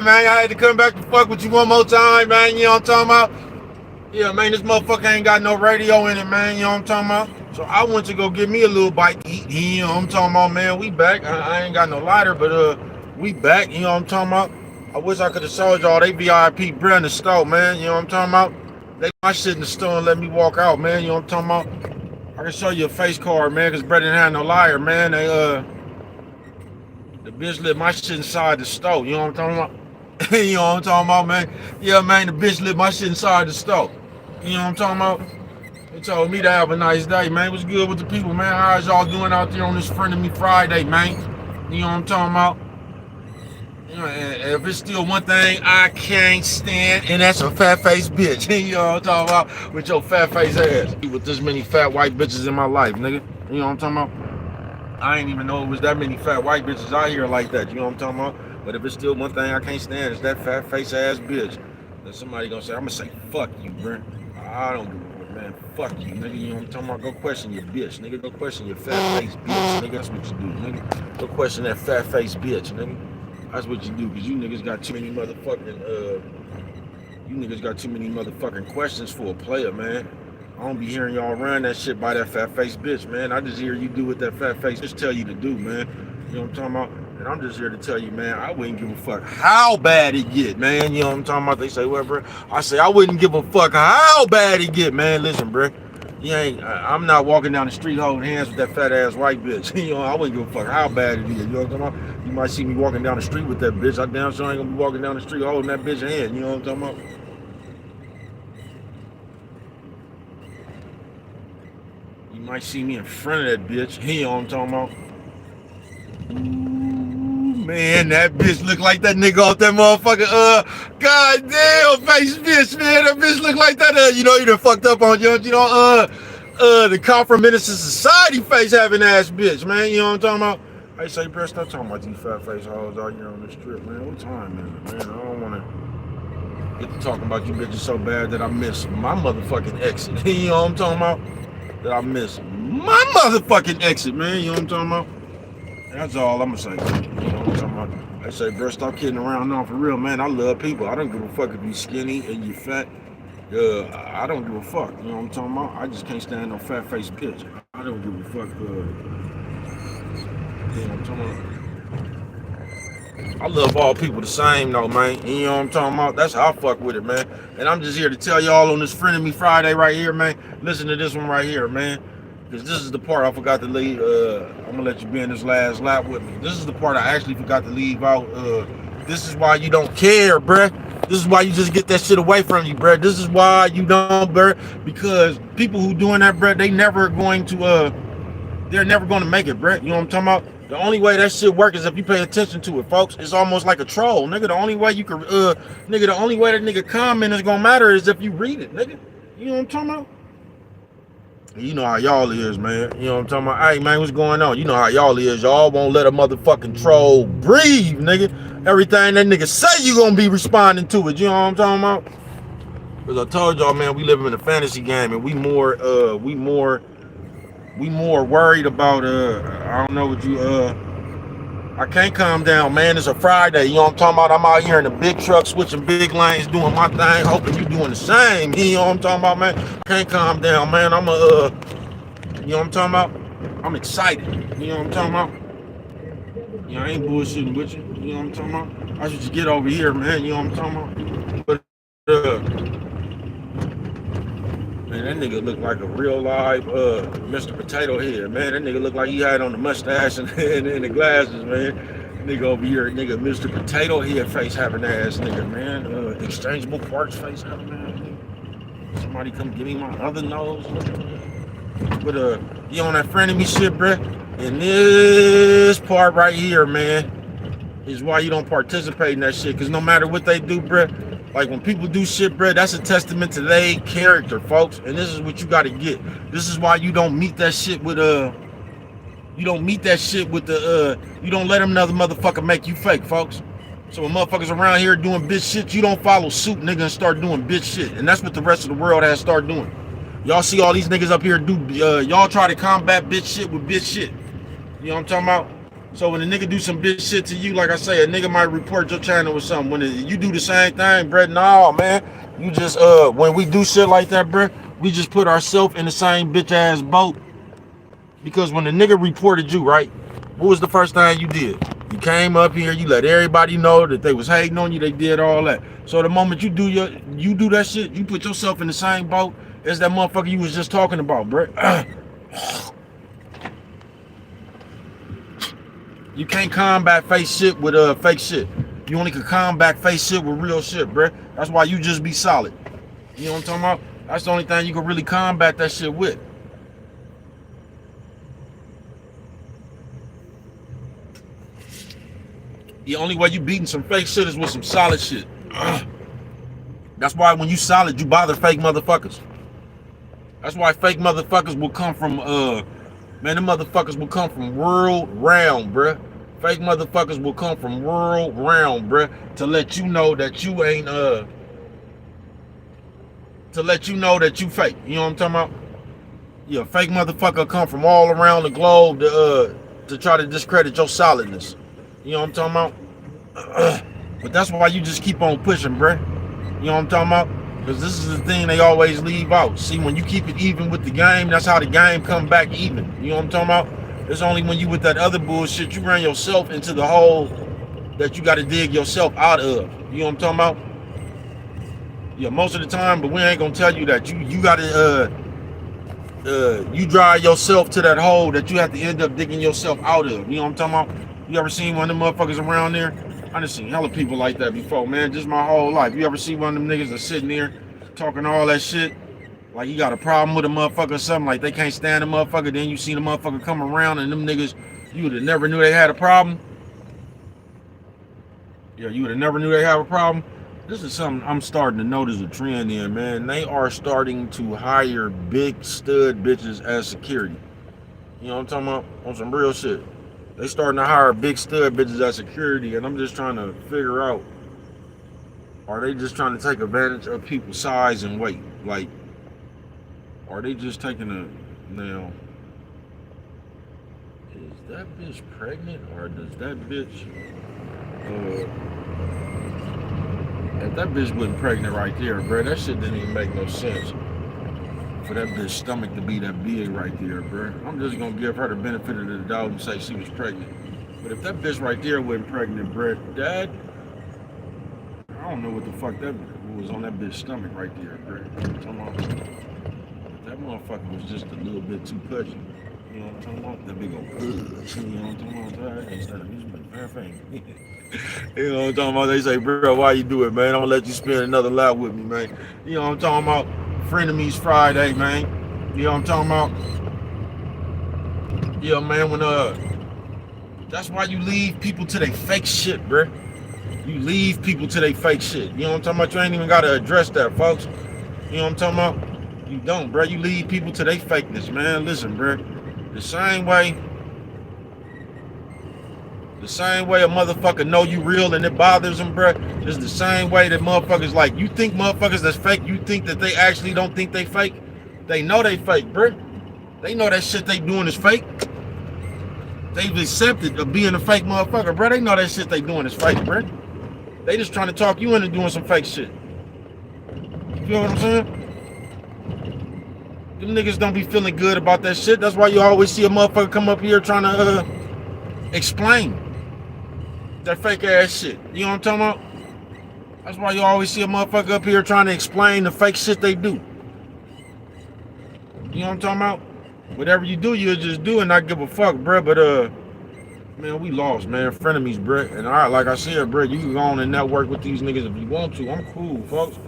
man. I had to come back to fuck with you one more time, man. You know what I'm talking about? Yeah, man, this motherfucker ain't got no radio in it, man. You know what I'm talking about? So I went to go get me a little bite to eat. You know what I'm talking about, man? We back. I ain't got no lighter, but we back. You know what I'm talking about? I wish I could have sold y'all they VIP bread in the store, man. You know what I'm talking about? They my shit in the store and let me walk out, man. You know what I'm talking about? I can show you a face card, man, because Brett didn't have no liar, man. The bitch lit my shit inside the stove. You know what I'm talking about? You know what I'm talking about, man? Yeah, man, the bitch lit my shit inside the stove. You know what I'm talking about? They told me to have a nice day, man. What's good with the people, man? How's y'all doing out there on this Friend of Me Friday, man? You know what I'm talking about? You know, and if it's still one thing I can't stand, and that's a fat face bitch. You know what I'm talking about? With your fat face ass. With this many fat white bitches in my life, nigga. You know what I'm talking about? I ain't even know it was that many fat white bitches out here like that. You know what I'm talking about? But if it's still one thing I can't stand, it's that fat face ass bitch. Then somebody gonna say, I'm gonna say, fuck you, bro. I don't give a fuck, man. Fuck you, nigga. You know what I'm talking about? Go question your bitch, nigga. Go question your fat face bitch, nigga. That's what you do, nigga. Go question that fat face bitch, nigga. That's what you do, because you niggas got too many motherfucking questions for a player, man. I don't be hearing y'all run that shit by that fat face bitch, man. I just hear you do what that fat face bitch tell you to do, man. You know what I'm talking about? And I'm just here to tell you, man, I wouldn't give a fuck how bad it get, man. You know what I'm talking about? They say, well, bro, I say I wouldn't give a fuck how bad it get, man. Listen, bro. I'm not walking down the street holding hands with that fat ass white bitch. You know, I wouldn't give a fuck how bad it is. You know what I'm talking about? You might see me walking down the street with that bitch. I damn sure ain't gonna be walking down the street holding that bitch hand. You know what I'm talking about? You might see me in front of that bitch. You know what I'm talking about? Ooh, man, that bitch look like that nigga off that motherfucker. Goddamn face bitch, man. That bitch look like that. You know, you done fucked up on the Conference Minister Society face having ass bitch, man. You know what I'm talking about? I say, bro, stop talking about these fat face hoes out here on the strip, man. What time is it, man? I don't want to get to talking about you bitches so bad that I miss my motherfucking exit. You know what I'm talking about? That I miss my motherfucking exit, man. You know what I'm talking about? That's all I'm gonna say. You know what I'm talking about? I say, bro, stop kidding around now for real, man. I love people. I don't give a fuck if you skinny and you fat. I don't give a fuck. You know what I'm talking about? I just can't stand no fat face bitch. I don't give a fuck. You know what I'm talking about? I love all people the same though, man. You know what I'm talking about? That's how I fuck with it, man. And I'm just here to tell y'all on this Friend of Me Friday right here, man. Listen to this one right here, man. Because this is the part I forgot to leave. I'm gonna let you be in this last lap with me. This is the part I actually forgot to leave out. This is why you don't care, bruh. This is why you just get that shit away from you, bruh. This is why you don't, bruh. Because people who doing that, bruh, they're never going to make it, Brett. You know what I'm talking about? The only way that shit work is if you pay attention to it, folks. It's almost like a troll, nigga. The only way you can, the only way that nigga comment is gonna matter is if you read it, nigga. You know what I'm talking about? You know how y'all is, man. You know what I'm talking about? Hey, man, what's going on? You know how y'all is. Y'all won't let a motherfucking troll breathe, nigga. Everything that nigga say, you gonna be responding to it. You know what I'm talking about? Because I told y'all, man, we live in a fantasy game, and we more worried about I don't know what you I can't calm down, man. It's a Friday. You know what I'm talking about? I'm out here in the big truck switching big lanes, doing my thing, hoping you doing the same. You know what I'm talking about, man? I can't calm down, man. You know what I'm talking about? I'm excited. You know what I'm talking about? You know, I ain't bullshitting with you. You know what I'm talking about? I should just get over here, man. You know what I'm talking about? But man, that nigga look like a real live Mr. Potato Head, man. That nigga look like he had on the mustache and the glasses, man. Nigga over here, nigga, Mr. Potato Head face having ass nigga, man. Exchangeable parts face having ass nigga. Somebody come give me my other nose. But you on that Friend of Me shit, bruh? And this part right here, man, is why you don't participate in that shit. Cause no matter what they do, bruh, like when people do shit, bro, that's a testament to their character, folks. And this is what you got to get. This is why you don't meet that shit with you don't let another motherfucker make you fake, folks. So when motherfuckers around here doing bitch shit, you don't follow suit, nigga, and start doing bitch shit. And that's what the rest of the world has started doing. Y'all see all these niggas up here do y'all try to combat bitch shit with bitch shit. You know what I'm talking about? So when a nigga do some bitch shit to you, like I say, a nigga might report your channel or something. When you do the same thing, bruh, nah, man. You just when we do shit like that, bruh, we just put ourselves in the same bitch ass boat. Because when the nigga reported you, right, what was the first thing you did? You came up here, you let everybody know that they was hating on you, they did all that. So the moment you do that shit, you put yourself in the same boat as that motherfucker you was just talking about, bruh. You can't combat fake shit with fake shit. You only can combat fake shit with real shit, bruh. That's why you just be solid. You know what I'm talking about? That's the only thing you can really combat that shit with. The only way you beating some fake shit is with some solid shit. That's why when you solid, you bother fake motherfuckers. That's why fake motherfuckers will come from, man, them motherfuckers will come from world round, bruh. Fake motherfuckers will come from world round, bruh, to let you know that you ain't, to let you know that you fake. You know what I'm talking about? Yeah, fake motherfucker come from all around the globe to try to discredit your solidness. You know what I'm talking about? But that's why you just keep on pushing, bruh. You know what I'm talking about? Because this is the thing they always leave out. See, when you keep it even with the game, that's how the game come back even. You know what I'm talking about? It's only when you with that other bullshit, you run yourself into the hole that you got to dig yourself out of. You know what I'm talking about? Yeah, most of the time, but we ain't gonna tell you that. You gotta you drive yourself to that hole that you have to end up digging yourself out of. You know what I'm talking about? You ever seen one of them motherfuckers around there? I done seen hella people like that before, man. Just my whole life. You ever see one of them niggas that's sitting there talking all that shit? Like you got a problem with a motherfucker or something, like they can't stand a motherfucker, then you see the motherfucker come around and them niggas, you would have never knew they had a problem. Yeah, you would have never knew they have a problem. This is something I'm starting to notice a trend in, man. They are starting to hire big stud bitches as security. You know what I'm talking about? On some real shit. They starting to hire big stud bitches as security, and I'm just trying to figure out, are they just trying to take advantage of people's size and weight? Like, are they just taking now, is that bitch pregnant, or does that bitch, if that bitch wasn't pregnant right there, bro, that shit didn't even make no sense. For that bitch stomach to be that big right there, bro. I'm just gonna give her the benefit of the doubt and say she was pregnant. But if that bitch right there wasn't pregnant, bro, that, I don't know what the fuck that was on that bitch stomach right there, bro. That motherfucker was just a little bit too pudgy. You know what I'm talking about? That big old push. You know what I'm talking about? Instead of using my thing. You know what I'm talking about? They say, bro, why you do it, man? I'm gonna let you spend another lap with me, man. You know what I'm talking about? Frenemies Friday, man. You know what I'm talking about? Yeah, man, when that's why you leave people to their fake shit, bro. You leave people to their fake shit. You know what I'm talking about? You ain't even gotta address that, folks. You know what I'm talking about? You don't, bro. You leave people to their fakeness, man. Listen, bro. The same way a motherfucker know you real and it bothers them, bro, is the same way that motherfuckers, like, you think motherfuckers that's fake, you think that they actually don't think they fake? They know they fake, bro. They know that shit they doing is fake. They've accepted of being a fake motherfucker, bro. They know that shit they doing is fake, bro. They just trying to talk you into doing some fake shit. You know what I'm saying? Them niggas don't be feeling good about that shit. That's why you always see a motherfucker come up here trying to explain that fake ass shit. You know what I'm talking about? That's why you always see a motherfucker up here trying to explain the fake shit they do. You know what I'm talking about? Whatever you do, you'll just do and not give a fuck, bro. But man, we lost, man. Frenemies, bro. And like I said, bro, you can go on and network with these niggas if you want to. I'm cool, folks.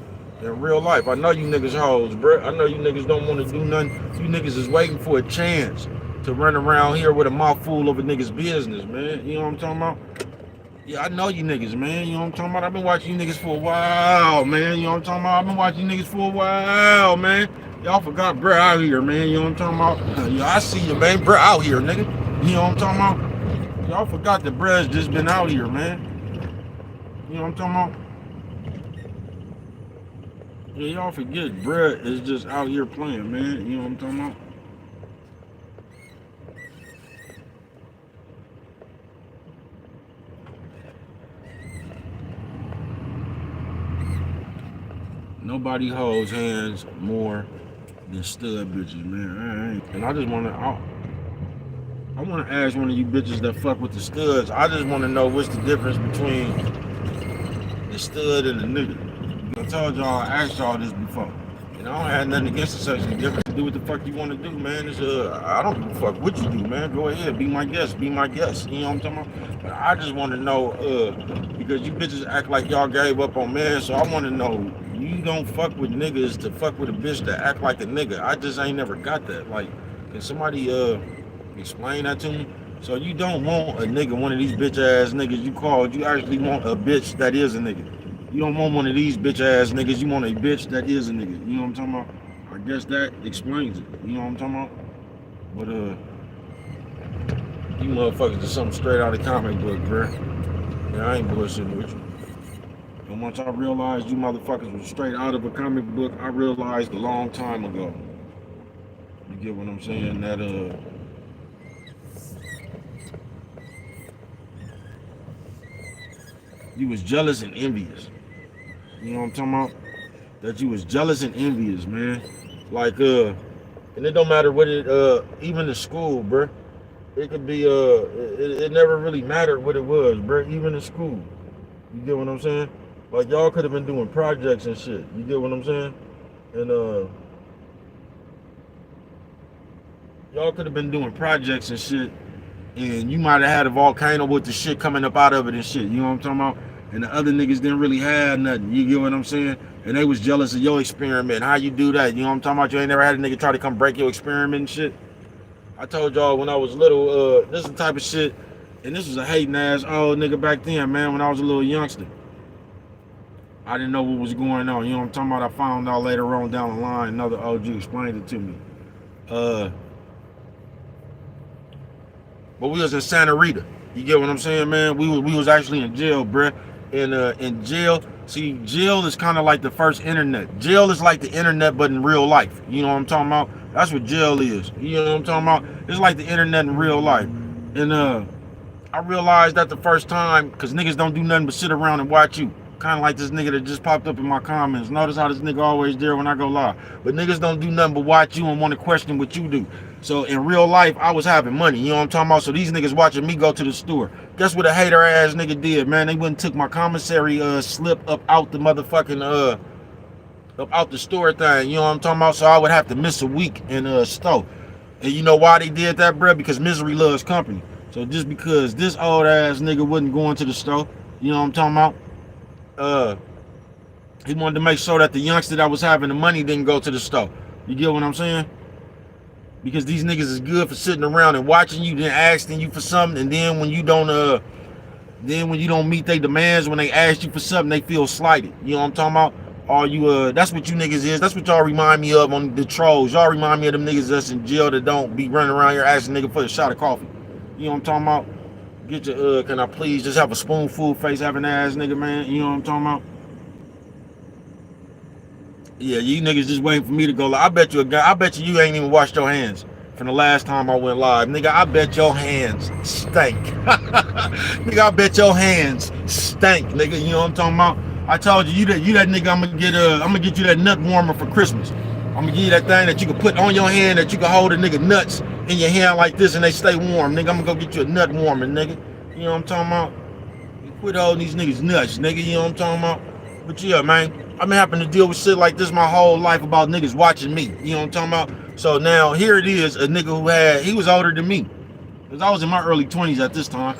In real life, I know you niggas hoes, bro. I know you niggas don't want to do nothing. You niggas is waiting for a chance to run around here with a mouthful of a nigga's business, man. You know what I'm talking about? Yeah, I know you niggas, man. You know what I'm talking about? I've been watching you niggas for a while, man. You know what I'm talking about? I've been watching you niggas for a while, man. Y'all forgot bruh out here, man. You know what I'm talking about? Yeah, I see you, man. Bruh out here, nigga. You know what I'm talking about? Y'all forgot that bruh's just been out here, man. You know what I'm talking about? Yeah, y'all forget bruh is just out here playing, man. You know what I'm talking about? Nobody holds hands more than stud bitches, man. And I just I want to ask one of you bitches that fuck with the studs. I just want to know what's the difference between the stud and the nigga. I told y'all, I asked y'all this before. And I don't have nothing against the sexually different. Do what the fuck you want to do, man. I don't give a fuck what you do, man. Go ahead, be my guest, be my guest. You know what I'm talking about? But I just want to know, because you bitches act like y'all gave up on men, so I want to know, you don't fuck with niggas to fuck with a bitch that act like a nigga. I just ain't never got that. Like, can somebody explain that to me? So you don't want a nigga, one of these bitch ass niggas you called. You actually want a bitch that is a nigga. You don't want one of these bitch ass niggas. You want a bitch that is a nigga. You know what I'm talking about? I guess that explains it. You know what I'm talking about? But you motherfuckers are something straight out of the comic book, bruh. Yeah, I ain't bullshitting with you. And once I realized you motherfuckers were straight out of a comic book, I realized a long time ago. You get what I'm saying? That you was jealous and envious. You know what I'm talking about? That you was jealous and envious, man. Like, and it don't matter what it, even in school, bruh. It could be, it never really mattered what it was, bruh. Even in school. You get what I'm saying? Like, y'all could have been doing projects and shit. You get what I'm saying? And, y'all could have been doing projects and shit. And you might have had a volcano with the shit coming up out of it and shit. You know what I'm talking about? And the other niggas didn't really have nothing. You get what I'm saying? And they was jealous of your experiment. How you do that? You know what I'm talking about? You ain't never had a nigga try to come break your experiment and shit. I told y'all when I was little, this is the type of shit, and this was a hating ass old nigga back then, man, when I was a little youngster. I didn't know what was going on. You know what I'm talking about? I found out later on down the line, another OG explained it to me. But we was in Santa Rita. You get what I'm saying, man? We was actually in jail, bruh. And in jail, see, jail is kind of like the first internet. Jail is like the internet, but in real life. You know what I'm talking about? That's what jail is. You know what I'm talking about? It's like the internet in real life. And I realized that the first time, because niggas don't do nothing but sit around and watch you. Kind of like this nigga that just popped up in my comments. Notice how this nigga always there when I go live. But niggas don't do nothing but watch you and want to question what you do. So in real life, I was having money. You know what I'm talking about? So these niggas watching me go to the store. Guess what a hater ass nigga did, man? They went and took my commissary slip up out the motherfucking up out the store thing. You know what I'm talking about? So I would have to miss a week in store. And you know why they did that, bro? Because misery loves company. So just because this old ass nigga wasn't going to the store, you know what I'm talking about? He wanted to make sure that the youngster that was having the money didn't go to the store. You get what I'm saying? Because these niggas is good for sitting around and watching you, then asking you for something, and then when you don't meet their demands, when they ask you for something, they feel slighted. You know what I'm talking about? All you that's what you niggas is. That's what y'all remind me of on the trolls. Y'all remind me of them niggas that's in jail that don't be running around here asking nigga for a shot of coffee. You know what I'm talking about? Get your can I please just have a spoonful face having ass nigga, man? You know what I'm talking about? Yeah, you niggas just waiting for me to go live. I bet you ain't even washed your hands from the last time I went live. Nigga, I bet your hands stink. Nigga, I bet your hands stink, nigga. You know what I'm talking about? I told you, you that nigga, I'm gonna get you that nut warmer for Christmas. I'm gonna give you that thing that you can put on your hand that you can hold a nigga nuts in your hand like this and they stay warm. Nigga, I'm gonna go get you a nut warmer, nigga. You know what I'm talking about? You quit holding these niggas nuts, nigga. You know what I'm talking about? But yeah, man, I've been having to deal with shit like this my whole life about niggas watching me. You know what I'm talking about? So now here it is, a nigga who he was older than me. Because I was in my early 20s at this time.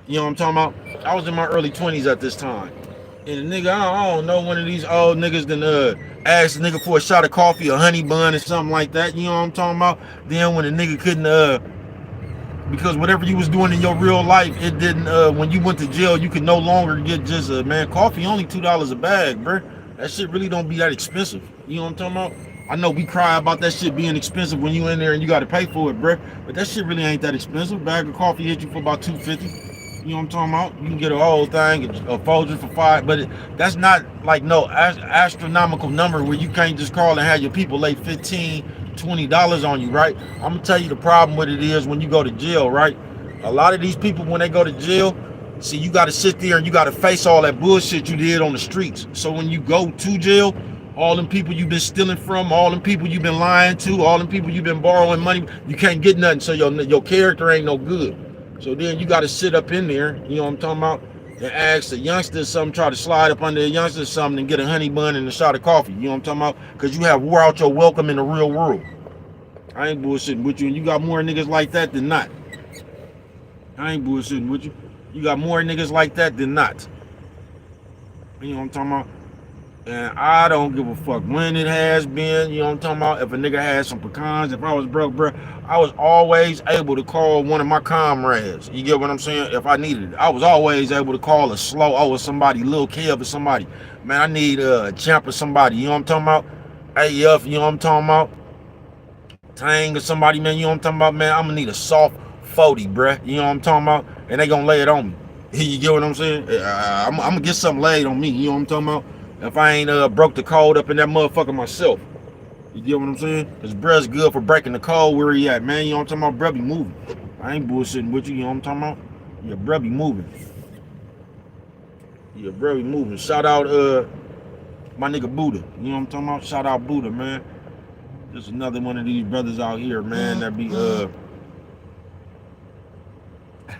You know what I'm talking about? I was in my early 20s at this time. And the nigga, I don't know, one of these old niggas then asked the nigga for a shot of coffee, a honey bun or something like that. You know what I'm talking about? Then when the nigga couldn't because whatever you was doing in your real life, it didn't when you went to jail, you could no longer get just coffee only $2 a bag, bro. That shit really don't be that expensive. You know what I'm talking about? I know we cry about that shit being expensive when you in there and you got to pay for it, bro. But that shit really ain't that expensive. A bag of coffee hit you for about $2.50. You know what I'm talking about? You can get a whole thing, a Folgers for $5, but that's not like no astronomical number where you can't just call and have your people lay $15-$20 on you, right? I'm gonna tell you the problem with it is when you go to jail, right? A lot of these people when they go to jail, See, you got to sit there and you got to face all that bullshit you did on the streets. So when you go to jail, all them people you've been stealing from, all them people you've been lying to, all them people you've been borrowing money, you can't get nothing. So your character ain't no good. So then you got to sit up in there, you know what I'm talking about, and ask the youngsters something, try to slide up under the youngsters something and get a honey bun and a shot of coffee. You know what I'm talking about? Because you have wore out your welcome in the real world. I ain't bullshitting with you, and you got more niggas like that than not. I ain't bullshitting with you. You got more niggas like that than not. You know what I'm talking about? And I don't give a fuck when it has been. You know what I'm talking about? If a nigga had some pecans, if I was broke, bro, I was always able to call one of my comrades. You get what I'm saying? If I needed it, I was always able to call a slow or somebody, Lil Kev or somebody. Man, I need a champ or somebody. You know what I'm talking about? AF, you know what I'm talking about? Tang or somebody, man. You know what I'm talking about, man? I'm gonna need a soft 40, bruh. You know what I'm talking about? And they gonna lay it on me. You get what I'm saying? I'm gonna get something laid on me. You know what I'm talking about? If I ain't broke the code up in that motherfucker myself. You get what I'm saying? Cause bruh's good for breaking the code where he at, man. You know what I'm talking about? Bruh be moving. I ain't bullshitting with you. You know what I'm talking about? Yeah, bruh be moving. Yeah, bruh be moving. Shout out my nigga Buddha. You know what I'm talking about? Shout out Buddha, man. Just another one of these brothers out here, man, that be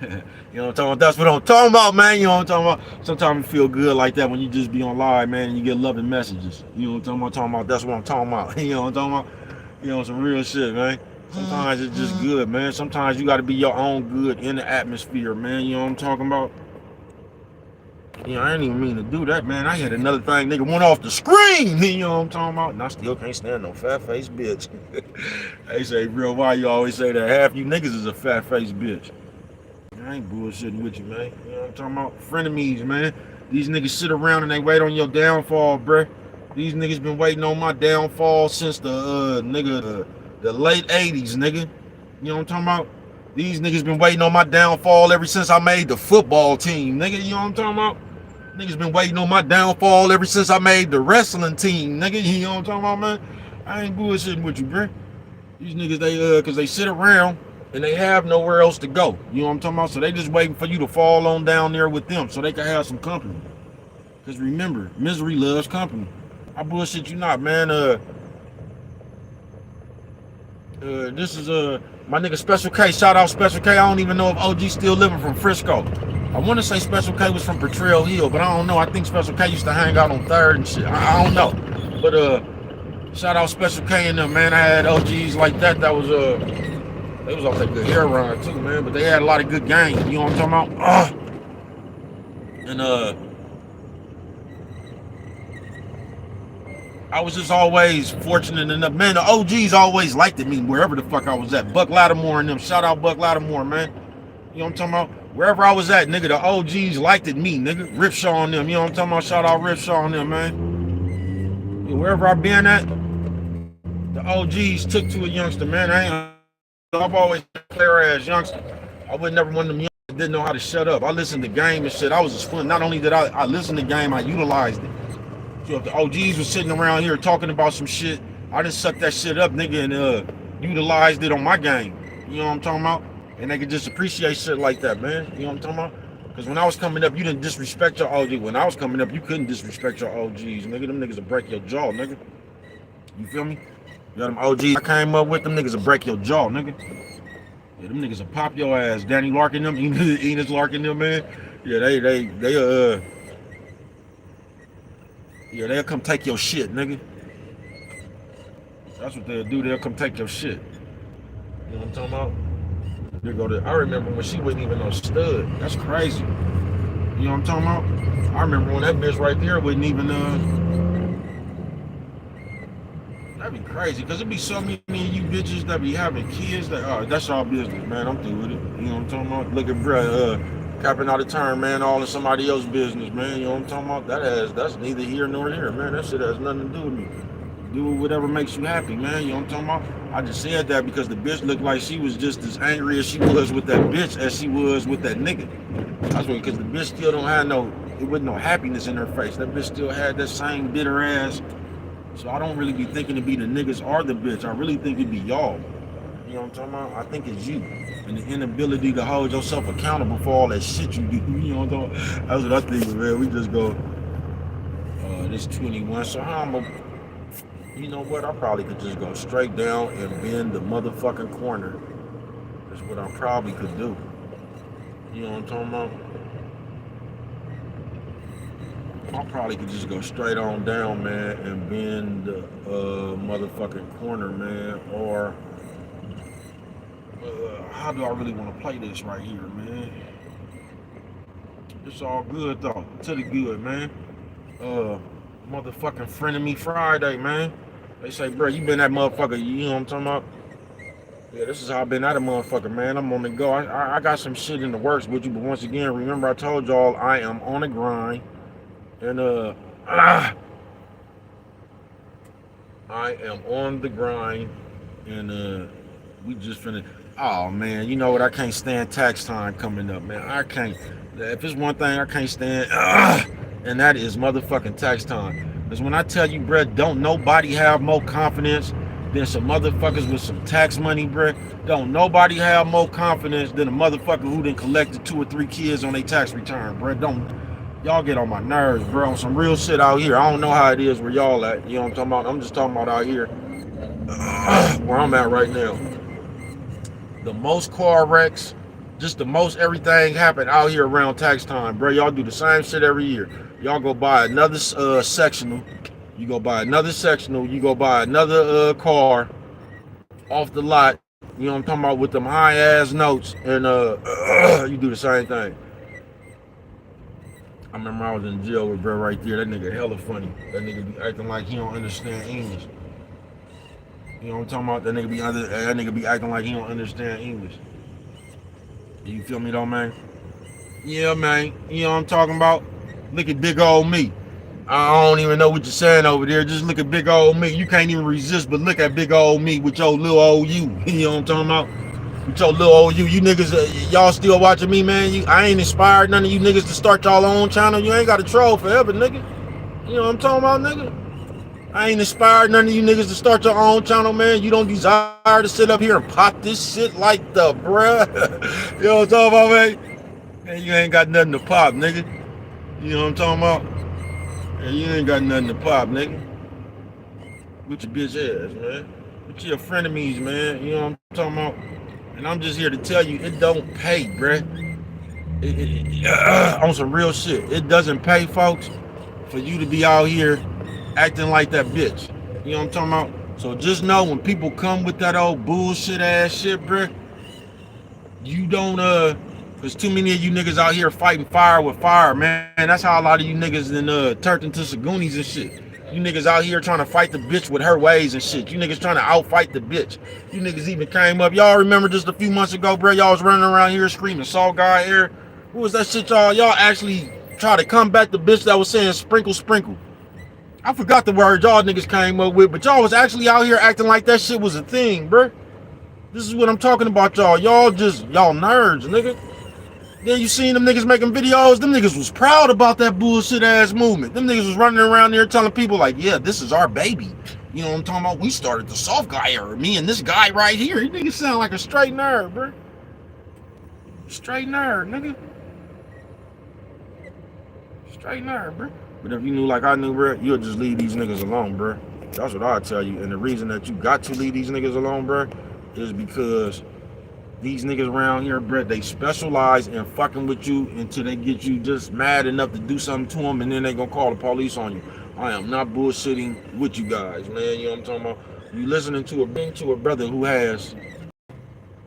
you know what I'm talking about? That's what I'm talking about, man. You know what I'm talking about? Sometimes you feel good like that when you just be on live, man, and you get loving messages. You know what I'm talking about? That's what I'm talking about. You know what I'm talking about? You know, some real shit, man. Sometimes it's just good, man. Sometimes you got to be your own good in the atmosphere, man. You know what I'm talking about? You know, I didn't even mean to do that, man. I had another thing, nigga went off the screen. You know what I'm talking about? And I still can't stand no fat face bitch. They say, real, why you always say that? Half you niggas is a fat face bitch. I ain't bullshitting with you, man. You know what I'm talking about? Frenemies, man. These niggas sit around and they wait on your downfall, bruh. These niggas been waiting on my downfall since the the late 80s, nigga. You know what I'm talking about? These niggas been waiting on my downfall ever since I made the football team, nigga. You know what I'm talking about? Niggas been waiting on my downfall ever since I made the wrestling team, nigga. You know what I'm talking about, man? I ain't bullshitting with you, bruh. These niggas, they cause they sit around and they have nowhere else to go. You know what I'm talking about? So they just waiting for you to fall on down there with them so they can have some company. Because remember, misery loves company. I bullshit you not, man. This is my nigga Special K. Shout out Special K. I don't even know if OG still living from Frisco. I want to say Special K was from Potrero Hill, but I don't know. I think Special K used to hang out on 3rd and shit. I don't know. But shout out Special K and them, man. I had OGs like that. That was they was off that good hair run too, man. But they had a lot of good games. You know what I'm talking about? And I was just always fortunate enough, man. The OGs always liked me wherever the fuck I was at. Buck Lattimore and them. Shout out Buck Lattimore, man. You know what I'm talking about? Wherever I was at, nigga, the OGs liked me, nigga. Ripshaw and them. You know what I'm talking about? Shout out Ripshaw and them, man. Yeah, wherever I been at, the OGs took to a youngster, man. I've always been a player ass youngster. I would never one of them youngsters that didn't know how to shut up. I listened to game and shit. I was just fun. Not only did I listen to game, I utilized it. So if the OGs was sitting around here talking about some shit, I just sucked that shit up, nigga, and utilized it on my game. You know what I'm talking about? And they could just appreciate shit like that, man. You know what I'm talking about? Because when I was coming up, you didn't disrespect your OG. When I was coming up, you couldn't disrespect your OGs, nigga. Them niggas will break your jaw, nigga. You feel me? You got them OGs I came up with, them niggas will break your jaw, nigga. Yeah, them niggas will pop your ass. Danny Larkin them, Enos Larkin them, man. Yeah, they'll come take your shit, nigga. That's what they'll do. They'll come take your shit. You know what I'm talking about? I remember when she wasn't even no stud. That's crazy. You know what I'm talking about? I remember when that bitch right there wasn't even that'd be crazy, cause it'd be so many of you bitches that be having kids that that's y'all business, man. I'm through with it. You know what I'm talking about? Look at bruh, capping out of turn, man, all in somebody else's business, man. You know what I'm talking about? That's neither here nor there, man. That shit has nothing to do with me. Do whatever makes you happy, man. You know what I'm talking about? I just said that because the bitch looked like she was just as angry as she was with that bitch as she was with that nigga. That's what, because the bitch still don't have it wasn't no happiness in her face. That bitch still had that same bitter ass. So I don't really be thinking to be the niggas or the bitch. I really think it'd be y'all. You know You know what I'm talking about? I think it's you. And the inability to hold yourself accountable for all that shit you do. You know what I'm talking about? That's what I think, man. We just go, this 21. So how I'm gonna, you know what? I probably could just go straight down and bend the motherfucking corner. That's what I probably could do. You know what I'm talking about? I probably could just go straight on down, man, and bend the motherfucking corner, man. Or how do I really want to play this right here, man? It's all good though. To the good, man. Motherfucking friend of me Friday, man. They say, bro, you been that motherfucker. You know what I'm talking about? Yeah, this is how I've been at a motherfucker, man. I'm on the go. I got some shit in the works with you, but once again, remember I told y'all I am on the grind. And I am on the grind, and we just finna. Oh man, you know what? I can't stand tax time coming up, man. I can't. If it's one thing I can't stand, and that is motherfucking tax time. Because when I tell you, bruh, don't nobody have more confidence than some motherfuckers with some tax money, bruh. Don't nobody have more confidence than a motherfucker who done collected 2 or 3 kids on their tax return, bruh. Don't. Y'all get on my nerves, bro. On some real shit out here. I don't know how it is where y'all at. You know what I'm talking about? I'm just talking about out here where I'm at right now. The most car wrecks, just the most everything happen out here around tax time, bro. Y'all do the same shit every year. Y'all go buy another sectional. You go buy another sectional. You go buy another car off the lot. You know what I'm talking about, with them high ass notes, and you do the same thing. I remember I was in jail with bro right there. That nigga hella funny. That nigga be acting like he don't understand English. You know what I'm talking about? That nigga be acting like he don't understand English. You feel me though, man? Yeah, man. You know what I'm talking about? Look at big old me. I don't even know what you're saying over there. Just look at big old me. You can't even resist but look at big old me with your little old you. You know what I'm talking about? With your little old you niggas, y'all still watching me, man? I ain't inspired none of you niggas to start y'all own channel. You ain't got to troll forever, nigga. You know what I'm talking about, nigga? I ain't inspired none of you niggas to start your own channel, man. You don't desire to sit up here and pop this shit like the bruh. You know what I'm talking about, man? Man, you ain't got nothing to pop, nigga. You know what I'm talking about? Man, you ain't got nothing to pop, nigga. With your bitch ass, man. With your frenemies, man. You know what I'm talking about? And I'm just here to tell you, it don't pay, bruh. On some real shit. It doesn't pay, folks, for you to be out here acting like that bitch. You know what I'm talking about? So just know when people come with that old bullshit ass shit, bruh, you don't, there's too many of you niggas out here fighting fire with fire, man. That's how a lot of you niggas turned into Sagoonies and shit. You niggas out here trying to fight the bitch with her ways and shit. You niggas trying to outfight the bitch. You niggas even came up. Y'all remember just a few months ago, bro? Y'all was running around here screaming "Salt guy here." What was that shit, y'all? Y'all actually try to come back the bitch that was saying "sprinkle, sprinkle." I forgot the word y'all niggas came up with, but y'all was actually out here acting like that shit was a thing, bro. This is what I'm talking about, y'all. Y'all nerds, nigga. Then you seen them niggas making videos. Them niggas was proud about that bullshit ass movement. Them niggas was running around there telling people like, yeah, this is our baby. You know what I'm talking about? We started the soft guy era. Me and this guy right here. You niggas sound like a straight nerd, bro. Straight nerd, nigga. Straight nerd, bro. But if you knew like I knew, bro, you'll just leave these niggas alone, bro. That's what I'll tell you. And the reason that you got to leave these niggas alone, bro, is because these niggas around here, bro, they specialize in fucking with you until they get you just mad enough to do something to them, and then they gonna call the police on you. I am not bullshitting with you guys, man. You know what I'm talking about? You listening to a brother who has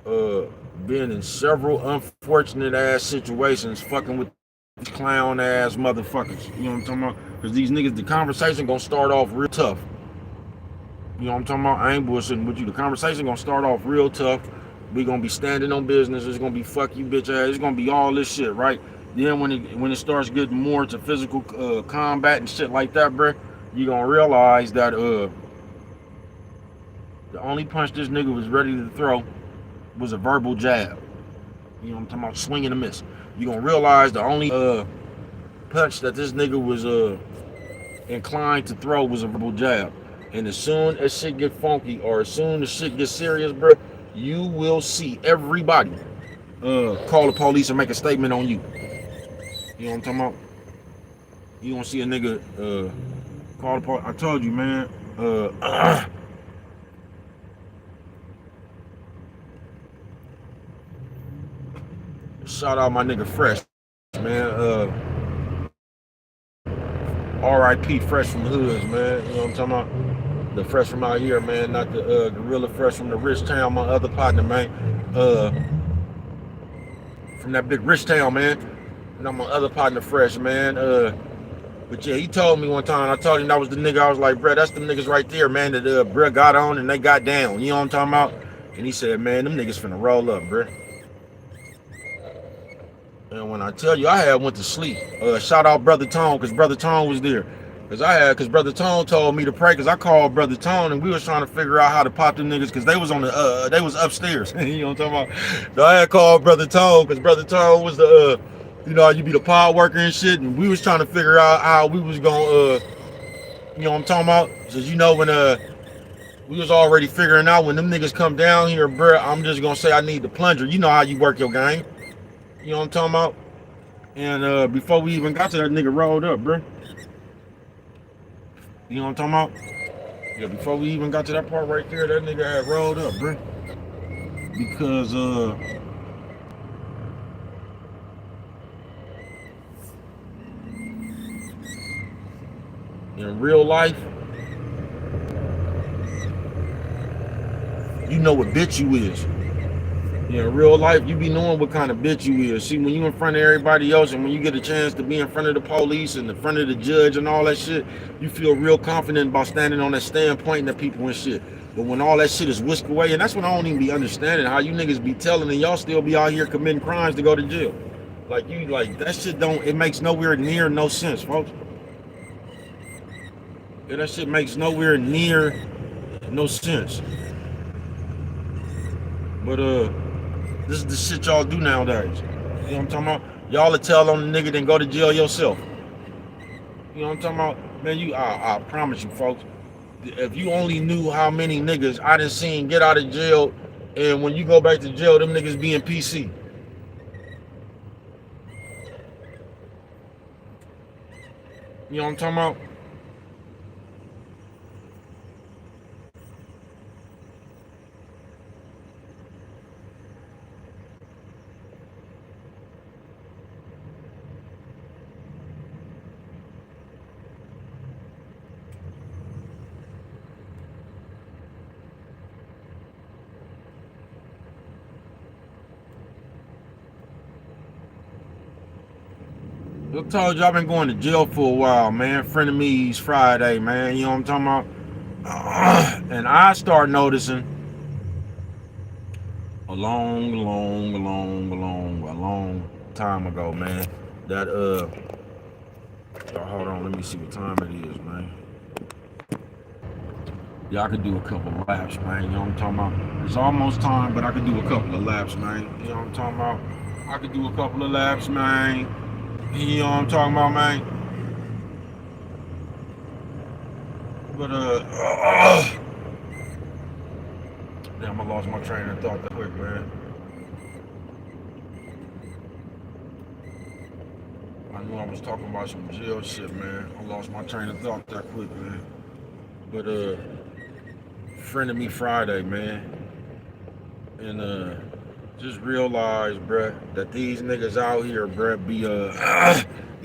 been in several unfortunate ass situations fucking with these clown ass motherfuckers. You know what I'm talking about? Because these niggas, the conversation gonna start off real tough. You know what I'm talking about? I ain't bullshitting with you. The conversation gonna start off real tough. We gonna be standing on business. It's gonna be fuck you, bitch ass. It's gonna be all this shit, right? Then when it starts getting more to physical combat and shit like that, bro, you gonna realize that the only punch this nigga was ready to throw was a verbal jab. You know what I'm talking about? Swing and a miss. You gonna realize the only punch that this nigga was inclined to throw was a verbal jab. And as soon as shit get funky or as soon as shit gets serious, bro, you will see everybody call the police and make a statement on you. You know what I'm talking about? You gonna see a nigga call the police. I told you, man. Shout out my nigga Fresh, man. R.I.P. Fresh from the hoods, man. You know what I'm talking about? The Fresh from out here, man. Not the Gorilla Fresh from the rich town, my other partner, man. From that big rich town, man. Not my other partner Fresh, man. But yeah, he told me one time, I told him that was the nigga. I was like, bruh, that's the niggas right there, man, that bruh got on and they got down. You know what I'm talking about? And he said, man, them niggas finna roll up, bruh. And when I tell you, I had went to sleep. Shout out Brother Tone, because Brother Tone was there. Because Brother Tone told me to pray, because I called Brother Tone and we was trying to figure out how to pop them niggas, because they was on the, they was upstairs. You know what I'm talking about? So I had called Brother Tone, because Brother Tone was the, you know, you be the power worker and shit, and we was trying to figure out how we was gonna, you know what I'm talking about? Because you know when, we was already figuring out when them niggas come down here, bruh, I'm just gonna say I need the plunger. You know how you work your game. You know what I'm talking about? And before we even got to that, nigga rolled up, bro. You know what I'm talking about? Yeah, before we even got to that part right there, that nigga had rolled up, bro. Because in real life, you know what bitch you is. Yeah, in real life, you be knowing what kind of bitch you is. See, when you in front of everybody else and when you get a chance to be in front of the police and in front of the judge and all that shit, you feel real confident about standing on that stand pointing at people and shit. But when all that shit is whisked away, and that's what I don't even be understanding, how you niggas be telling and y'all still be out here committing crimes to go to jail. Like, you, like, that shit don't, it makes nowhere near no sense, folks. Yeah, that shit makes nowhere near no sense. But, this is the shit y'all do nowadays. You know what I'm talking about? Y'all will tell on the nigga then go to jail yourself. You know what I'm talking about? Man, I promise you, folks, if you only knew how many niggas I done seen get out of jail, and when you go back to jail, them niggas be in PC. You know what I'm talking about? I told you I've been going to jail for a while, man. Frenemies Friday, man. You know what I'm talking about? And I start noticing a long time ago, man, that hold on, let me see what time it is, man. Yeah, I could do a couple of laps, man. You know what I'm talking about? It's almost time, but I could do a couple of laps, man. You know what I'm talking about? I could do a couple of laps, man. You know what I'm talking about, man? But damn, I lost my train of thought that quick, man. I knew I was talking about some jail shit, man. I lost my train of thought that quick, man. But Frenemy Friday, man. And just realize, bruh, that these niggas out here, bruh, be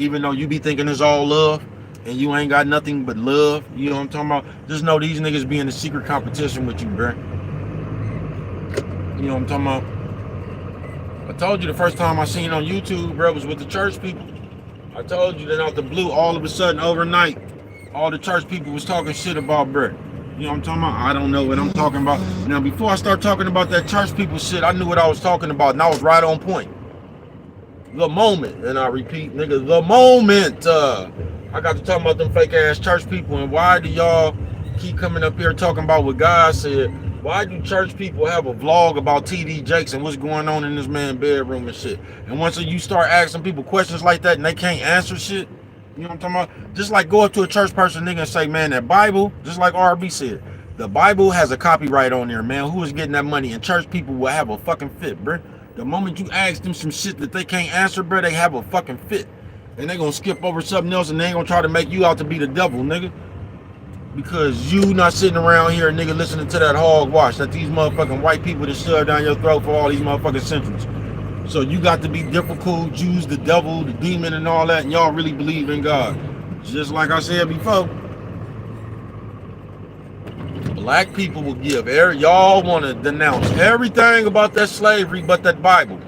even though you be thinking it's all love and you ain't got nothing but love, you know what I'm talking about? Just know these niggas be in a secret competition with you, bruh. You know what I'm talking about? I told you the first time I seen on YouTube, bruh, was with the church people. I told you that out the blue, all of a sudden, overnight, all the church people was talking shit about bruh. You know what I'm talking about? I don't know what I'm talking about. Now, before I start talking about that church people shit, I knew what I was talking about, and I was right on point. The moment, and I repeat, nigga, the moment I got to talk about them fake ass church people, and why do y'all keep coming up here talking about what God said? Why do church people have a vlog about TD Jakes and what's going on in this man's bedroom and shit? And once you start asking people questions like that and they can't answer shit, you know what I'm talking about? Just like go up to a church person, nigga, and say, man, that Bible, just like RB said, The Bible has a copyright on there, man. Who is getting that money? And church people will have a fucking fit, bro. The moment you ask them some shit that they can't answer, bro, they have a fucking fit. And they gonna skip over something else and they ain't gonna try to make you out to be the devil, nigga. Because you not sitting around here, nigga, listening to that hogwash that these motherfucking white people that shoved down your throat for all these motherfucking centuries. So you got to be difficult, use the devil, the demon, and all that, and y'all really believe in God. Just like I said before, black people will give y'all want to denounce everything about that slavery but that Bible.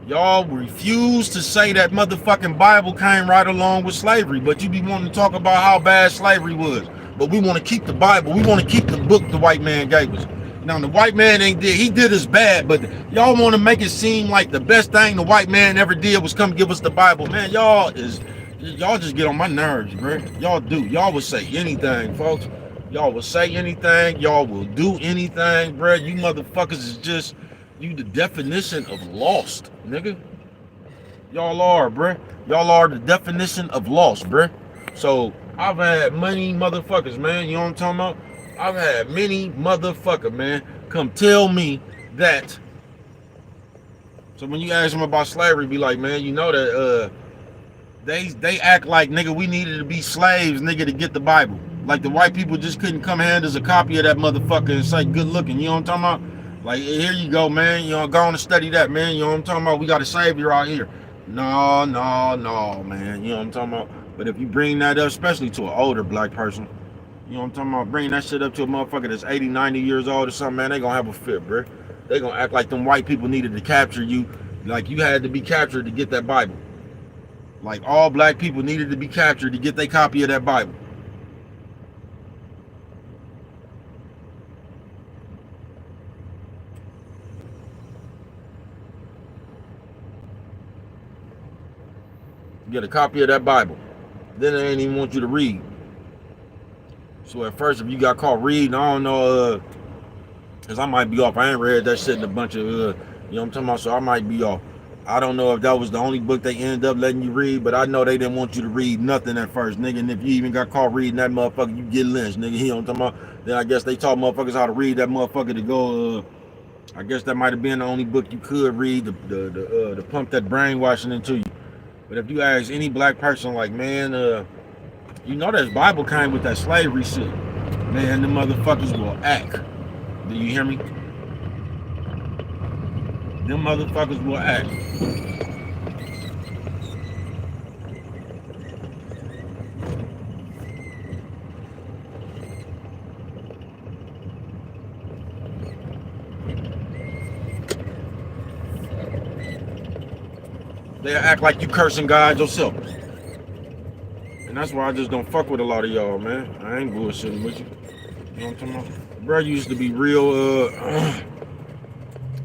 Y'all refuse to say that motherfucking Bible came right along with slavery, but you be wanting to talk about how bad slavery was. But we want to keep the Bible. We want to keep the book the white man gave us. Now, the white man ain't did. He did his bad, but y'all want to make it seem like the best thing the white man ever did was come give us the Bible. Man, y'all just get on my nerves, bro. Y'all do. Y'all will say anything, folks. Y'all will say anything. Y'all will do anything, bro. You motherfuckers is just, you the definition of lost, nigga. Y'all are, bro. Y'all are the definition of lost, bro. So, I've had many motherfuckers, man. You know what I'm talking about? I've had many motherfuckers, man, come tell me that. So when you ask them about slavery, be like, man, you know that they act like, nigga, we needed to be slaves, nigga, to get the Bible. Like the white people just couldn't come hand us a copy of that motherfucker and say good looking. You know what I'm talking about? Like, here you go, man. You know, go on and study that, man. You know what I'm talking about? We got a savior out here. No, man. You know what I'm talking about? But if you bring that up, especially to an older black person, you know what I'm talking about? Bring that shit up to a motherfucker that's 80, 90 years old or something, man, they gonna have a fit, bro. They gonna act like them white people needed to capture you, like you had to be captured to get that Bible. Like all black people needed to be captured to get their copy of that Bible. Get a copy of that Bible. Then they ain't even want you to read. So at first, if you got caught reading, I don't know, because I might be off. I ain't read that shit in a bunch of, you know what I'm talking about? So I might be off. I don't know if that was the only book they ended up letting you read, but I know they didn't want you to read nothing at first, nigga. And if you even got caught reading that motherfucker, you get lynched, nigga. You know what I'm talking about? Then I guess they taught motherfuckers how to read that motherfucker to go, I guess that might have been the only book you could read to pump that brainwashing into you. But if you ask any black person, like, man, you know that Bible came with that slavery shit. Man, the motherfuckers will act. Do you hear me? Them motherfuckers will act. They'll act like you cursing God yourself. And that's why I just don't fuck with a lot of y'all, man. I ain't bullshitting with you. You know what I'm talking about? Bro, used to be real,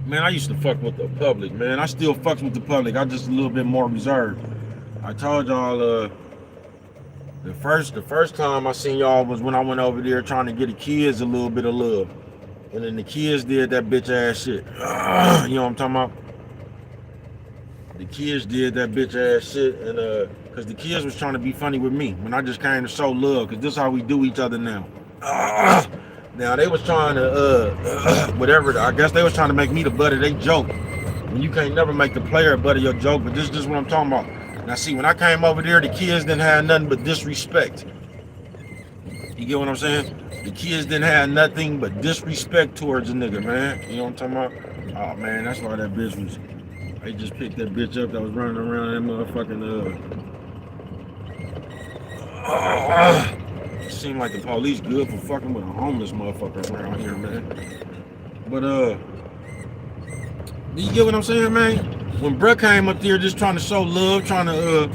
man, I used to fuck with the public, man. I still fucks with the public. I'm just a little bit more reserved. I told y'all, the first time I seen y'all was when I went over there trying to get the kids a little bit of love. And then the kids did that bitch ass shit. You know what I'm talking about? The kids did that bitch ass shit, and cause the kids was trying to be funny with me when I just came to show love, cause this is how we do each other now. Now they was trying to whatever. I guess they was trying to make me the butt of their joke. And you can't never make the player a butt of your joke, but this is what I'm talking about. Now see, when I came over there, the kids didn't have nothing but disrespect. You get what I'm saying? The kids didn't have nothing but disrespect towards a nigga, man. You know what I'm talking about? Oh man, that's why that bitch was. They just picked that bitch up that was running around that motherfucking it seemed like the police good for fucking with a homeless motherfucker around here, man. But do you get what I'm saying, man? When bruh came up there just trying to show love, trying to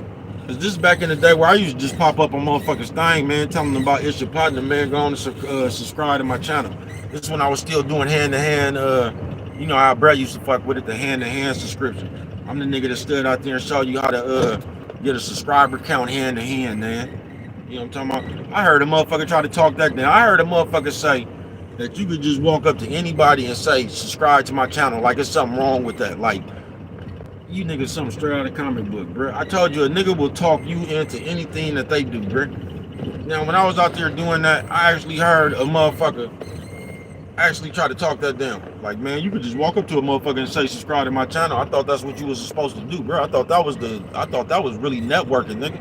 cause this is back in the day where I used to just pop up on motherfuckers thing, man, telling them about It's Your Partner, man, go on and subscribe to my channel. This is when I was still doing hand-to-hand, you know how bruh used to fuck with it, the hand-to-hand subscription. I'm the nigga that stood out there and showed you how to get a subscriber count hand-to-hand, man. You know what I'm talking about? I heard a motherfucker try to talk that down. I heard a motherfucker say that you could just walk up to anybody and say, subscribe to my channel, like it's something wrong with that. Like, you niggas something straight out of the comic book, bro. I told you a nigga will talk you into anything that they do, bro. Now, when I was out there doing that, I actually heard a motherfucker actually try to talk that down. Like, man, you could just walk up to a motherfucker and say subscribe to my channel. I thought that's what you was supposed to do, bro. I thought that was really networking, nigga.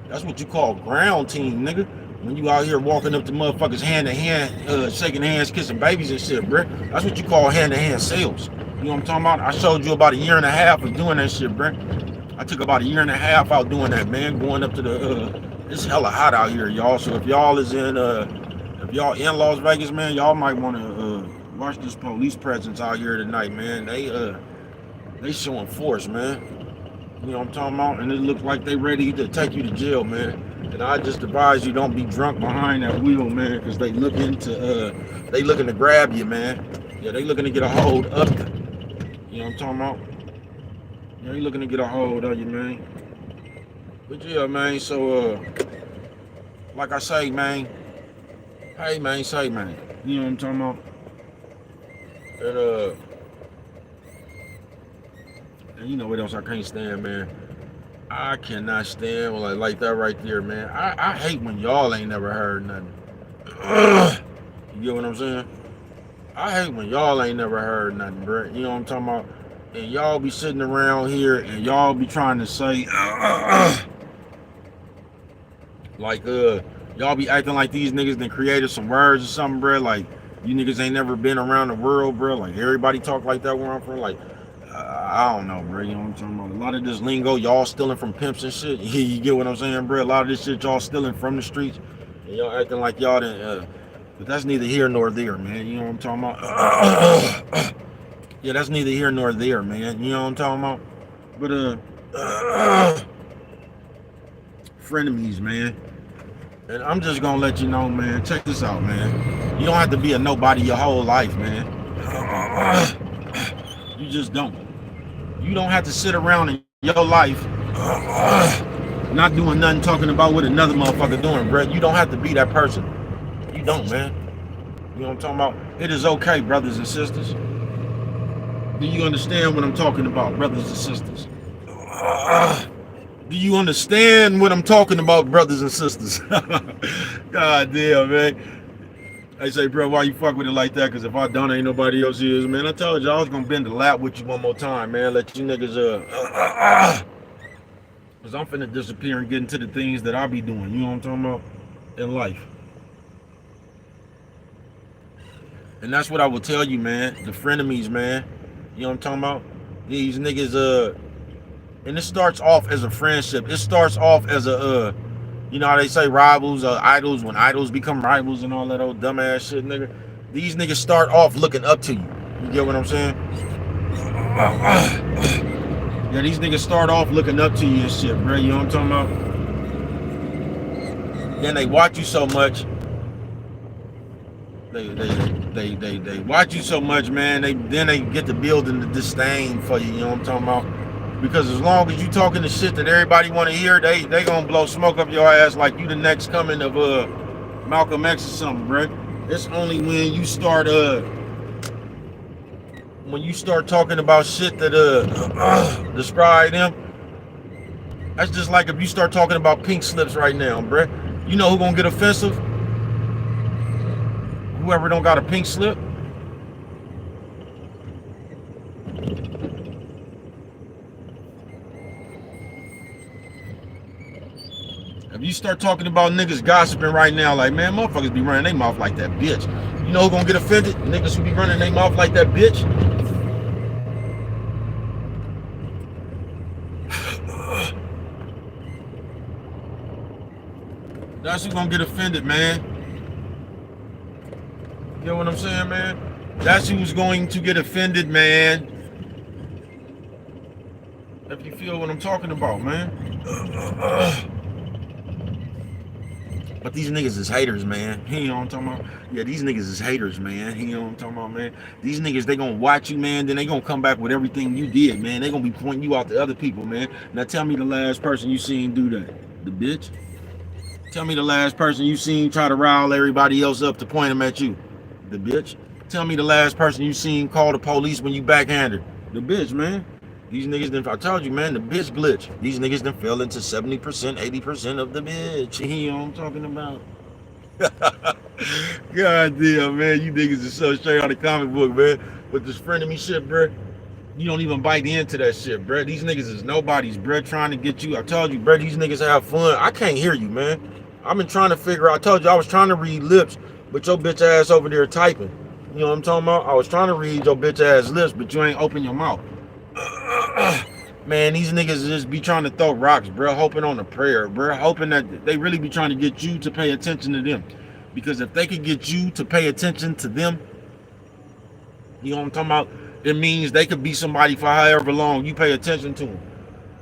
That's what you call ground team, nigga. When you out here walking up to motherfuckers hand to hand, shaking hands, kissing babies and shit, bro. That's what you call hand to hand sales. You know what I'm talking about? I showed you about a year and a half of doing that shit, bro. I took about a year and a half out doing that, man. Going up to the, it's hella hot out here, y'all. So if y'all is in, if y'all in Las Vegas, man, y'all might want to watch this police presence out here tonight, man. They showing force, man. You know what I'm talking about? And it looks like they ready to take you to jail, man. And I just advise you don't be drunk behind that wheel, man, because they looking to grab you, man. Yeah, they looking to get a hold of you. You know what I'm talking about? Yeah, they looking to get a hold of you, man. But yeah, man, so like I say, man, hey man, say man. You know what I'm talking about? And you know what else I can't stand, man? I cannot stand like that right there, man. I hate when y'all ain't never heard nothing. You get what I'm saying? I hate when y'all ain't never heard nothing, bro. You know what I'm talking about? And y'all be sitting around here and y'all be trying to say, like, y'all be acting like these niggas done created some words or something, bro. Like, you niggas ain't never been around the world, bro. Like, everybody talk like that where I'm from. Like, I don't know, bro. You know what I'm talking about? A lot of this lingo, y'all stealing from pimps and shit. You get what I'm saying, bro? A lot of this shit y'all stealing from the streets. And y'all acting like y'all didn't, but that's neither here nor there, man. You know what I'm talking about? Yeah, that's neither here nor there, man. You know what I'm talking about? But, frenemies, man. And I'm just gonna let you know, man. Check this out, man. You don't have to be a nobody your whole life, man. You just don't. You don't have to sit around in your life not doing nothing, talking about what another motherfucker doing, bro. You don't have to be that person. You don't, man. You know what I'm talking about? It is okay, brothers and sisters. Do you understand what I'm talking about, brothers and sisters? Do you understand what I'm talking about, brothers and sisters? God damn, man. I say, bro, why you fuck with it like that? Because if I don't, ain't nobody else is, man. I told you I was gonna bend the lap with you one more time, man. Let you niggas, because I'm finna disappear and get into the things that I be doing. You know what I'm talking about? In life. And that's what I will tell you, man. The frenemies, man. You know what I'm talking about? These niggas, and it starts off as a friendship. It starts off as a, you know how they say rivals, idols, when idols become rivals and all that old dumbass shit, nigga. These niggas start off looking up to you. You get what I'm saying? Yeah, these niggas start off looking up to you and shit, bro. You know what I'm talking about? Then they watch you so much. They watch you so much, man. Then they get to building the disdain for you. You know what I'm talking about? Because as long as you talking the shit that everybody want to hear, they gonna blow smoke up your ass like you the next coming of Malcolm X or something, bro. It's only when you start talking about shit that describe them. That's just like if you start talking about pink slips right now, bro. You know who gonna get offensive? Whoever don't got a pink slip. If you start talking about niggas gossiping right now, like, man, motherfuckers be running their mouth like that bitch. You know who gonna get offended? Niggas who be running their mouth like that bitch. That's who gonna get offended, man. You know what I'm saying, man? That's who's going to get offended, man. If you feel what I'm talking about, man. But these niggas is haters, man. You know what I'm talking about? Yeah, these niggas is haters, man. You know what I'm talking about, man? These niggas, they gonna watch you, man. Then they gonna come back with everything you did, man. They gonna be pointing you out to other people, man. Now tell me the last person you seen do that. The bitch? Tell me the last person you seen try to rile everybody else up to point them at you. The bitch. Tell me the last person you seen call the police when you backhanded. The bitch, man. These niggas done, I told you, man, the bitch glitch. These niggas done fell into 70%, 80% of the bitch. You know what I'm talking about? God damn, man, you niggas are so straight out of the comic book, man. With this friend of me shit, bro, you don't even bite into that shit, bro. These niggas is nobodies, bro, trying to get you. I told you, bro, these niggas have fun. I can't hear you, man. I've been trying to figure out. I told you I was trying to read lips, but your bitch ass over there typing. You know what I'm talking about? I was trying to read your bitch ass lips, but you ain't open your mouth. Man, these niggas just be trying to throw rocks, bro, hoping on a prayer, bro, hoping that they really be trying to get you to pay attention to them. Because if they could get you to pay attention to them, you know what I'm talking about? It means they could be somebody for however long you pay attention to them.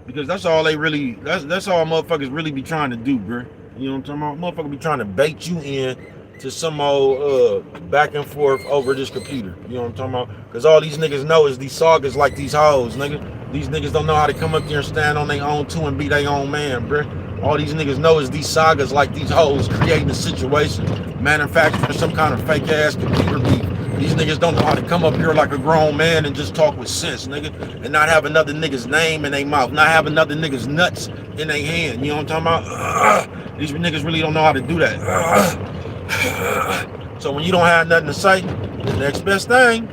Because that's all they really, that's all motherfuckers really be trying to do, bro. You know what I'm talking about? Motherfucker be trying to bait you in to some old back and forth over this computer. You know what I'm talking about? Because all these niggas know is these sagas like these hoes, nigga. These niggas don't know how to come up there and stand on their own too and be their own man, bro. All these niggas know is these sagas like these hoes creating a situation, manufacturing some kind of fake ass computer beef. These niggas don't know how to come up here like a grown man and just talk with sense, nigga, and not have another nigga's name in their mouth, not have another nigga's nuts in their hand. You know what I'm talking about? These niggas really don't know how to do that. So when you don't have nothing to say, the next best thing,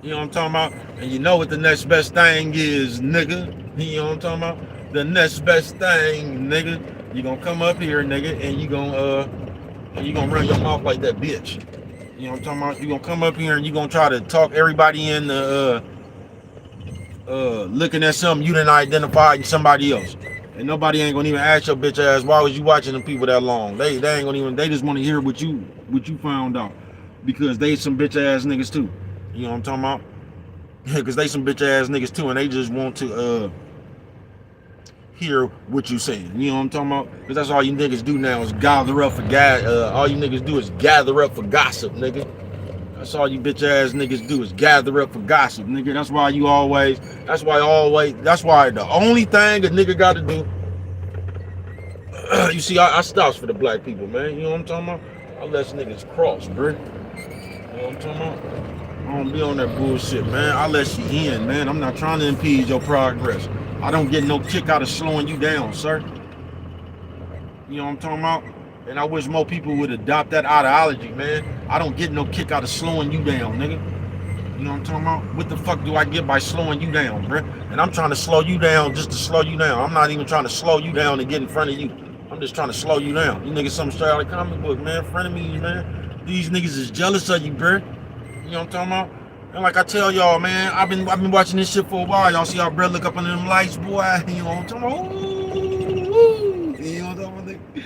you know what I'm talking about? And you know what the next best thing is, nigga. You know what I'm talking about? The next best thing, nigga. You gonna come up here, nigga, and you gonna run your mouth like that bitch. You know what I'm talking about? You gonna come up here and you gonna try to talk everybody in the looking at something you didn't identify somebody else. And nobody ain't gonna even ask your bitch ass, why was you watching them people that long? They ain't gonna even, they just wanna hear what you found out. Because they some bitch ass niggas too. You know what I'm talking about? Because they some bitch ass niggas too, and they just want to hear what you saying. You know what I'm talking about? Because that's all you niggas do now is gather up for all you niggas do is gather up for gossip, nigga. That's all you bitch ass niggas do is gather up for gossip, nigga. That's why the only thing a nigga got to do. You see, I stops for the black people, man. You know what I'm talking about? I let niggas cross, bro. You know what I'm talking about? I don't be on that bullshit, man. I let you in, man. I'm not trying to impede your progress. I don't get no kick out of slowing you down, sir. You know what I'm talking about? And I wish more people would adopt that ideology, man. I don't get no kick out of slowing you down, nigga. You know what I'm talking about? What the fuck do I get by slowing you down, bruh? And I'm trying to slow you down just to slow you down. I'm not even trying to slow you down and get in front of you. I'm just trying to slow you down. You niggas something straight out of the comic book, man. Front of me, man. These niggas is jealous of you, bruh. You know what I'm talking about? And like I tell y'all, man, I've been watching this shit for a while. Y'all see our bread look up under them lights, boy. You know what I'm talking about? Ooh, you know what I'm talking about?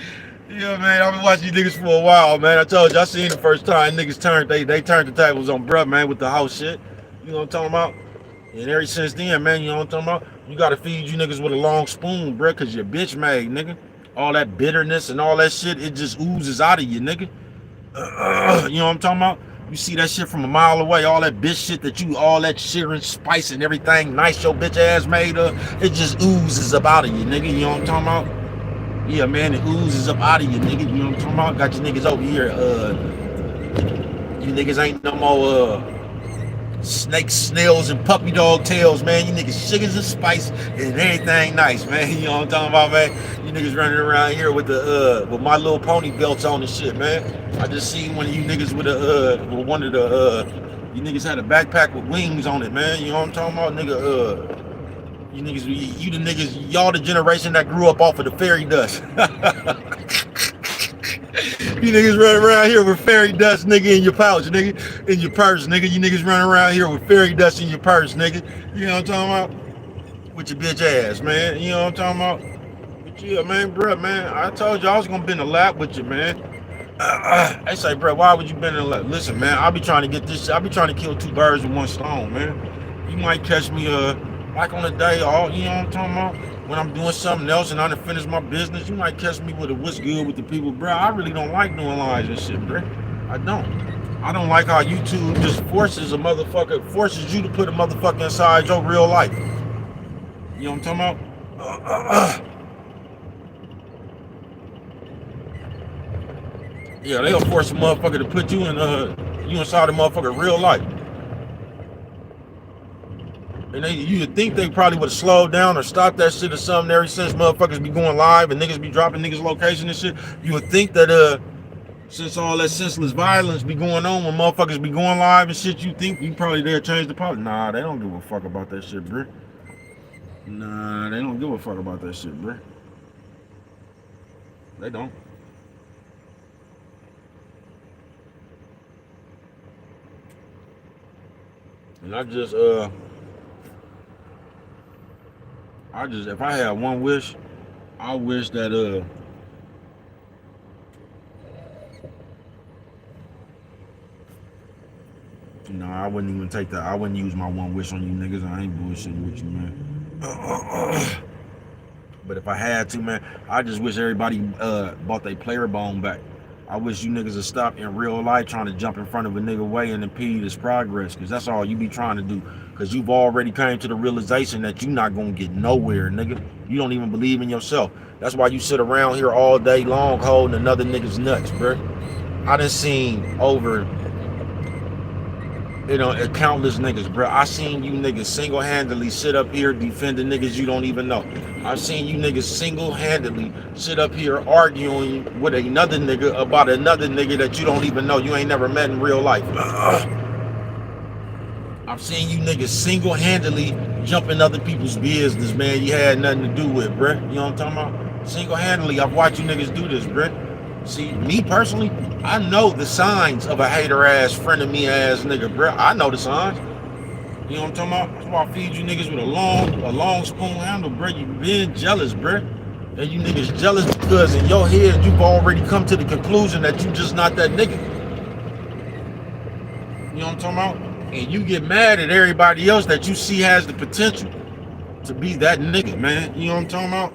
Yeah, man, I've been watching you niggas for a while, man. I told you, I seen the first time niggas turned, they turned the tables on bruh, man, with the house shit. You know what I'm talking about? And ever since then, man, you know what I'm talking about? You gotta feed you niggas with a long spoon, bruh, cause you're bitch made, nigga. All that bitterness and all that shit, it just oozes out of you, nigga. You know what I'm talking about? You see that shit from a mile away, all that bitch shit that you, all that searing spice and everything nice your bitch ass made of, it just oozes up out of you, nigga. You know what I'm talking about? Yeah, man, it oozes up out of you, nigga. You know what I'm talking about? Got you niggas over here. You niggas ain't no more snakes, snails, and puppy dog tails, man. You niggas sugars and spice and everything nice, man. You know what I'm talking about, man? You niggas running around here with the with My Little Pony belts on and shit, man. I just seen one of you niggas with one of the you niggas had a backpack with wings on it, man. You know what I'm talking about, nigga? You niggas, you the niggas, y'all the generation that grew up off of the fairy dust. You niggas running around here with fairy dust, nigga, in your pouch, nigga, in your purse, nigga. You niggas running around here with fairy dust in your purse, nigga. You know what I'm talking about? With your bitch ass, man. You know what I'm talking about? But yeah, man, bro, man, I told you I was gonna be in the lap with you, man. I say, bro, why would you been in the lap? Listen, man, I'll be trying to get this. I'll be trying to kill two birds with one stone, man. You might catch me, like on a day off, you know what I'm talking about? When I'm doing something else and I done finished my business, you might catch me with a what's good with the people, bro. I really don't like doing lives and shit, bro. I don't like how YouTube just forces you to put a motherfucker inside your real life. You know what I'm talking about? Yeah, they'll force a motherfucker to put you in you inside a motherfucker real life. And you would think they probably would have slowed down or stopped that shit or something ever since motherfuckers be going live and niggas be dropping niggas' location and shit. You would think that since all that senseless violence be going on when motherfuckers be going live and shit, you think you probably there change the policy. Nah, they don't give a fuck about that shit, bruh. Nah, they don't give a fuck about that shit, bruh. They don't. And if I had one wish, I wish that I wouldn't even take that. I wouldn't use my one wish on you niggas. I ain't bullshitting with you, man. But if I had to, man, I just wish everybody bought their player bone back. I wish you niggas would stop in real life trying to jump in front of a nigga way and impede his progress, because that's all you be trying to do. Because you've already came to the realization that you're not going to get nowhere, nigga. You don't even believe in yourself. That's why you sit around here all day long holding another nigga's nuts, bro. I done seen over, countless niggas, bro. I seen you niggas single-handedly sit up here defending niggas you don't even know. I've seen you niggas single-handedly sit up here arguing with another nigga about another nigga that you don't even know. You ain't never met in real life. I've seen you niggas single-handedly jump in other people's business, man, you had nothing to do with, bro. You know what I'm talking about? Single-handedly, I've watched you niggas do this, bro. See, me personally, I know the signs of a hater-ass, frenemy-ass nigga, bro. I know the signs. You know what I'm talking about? That's why I feed you niggas with a long spoon handle, bro. You been jealous, bro. And you niggas jealous because in your head, you've already come to the conclusion that you just not that nigga. You know what I'm talking about? And you get mad at everybody else that you see has the potential to be that nigga, man. You know what I'm talking about?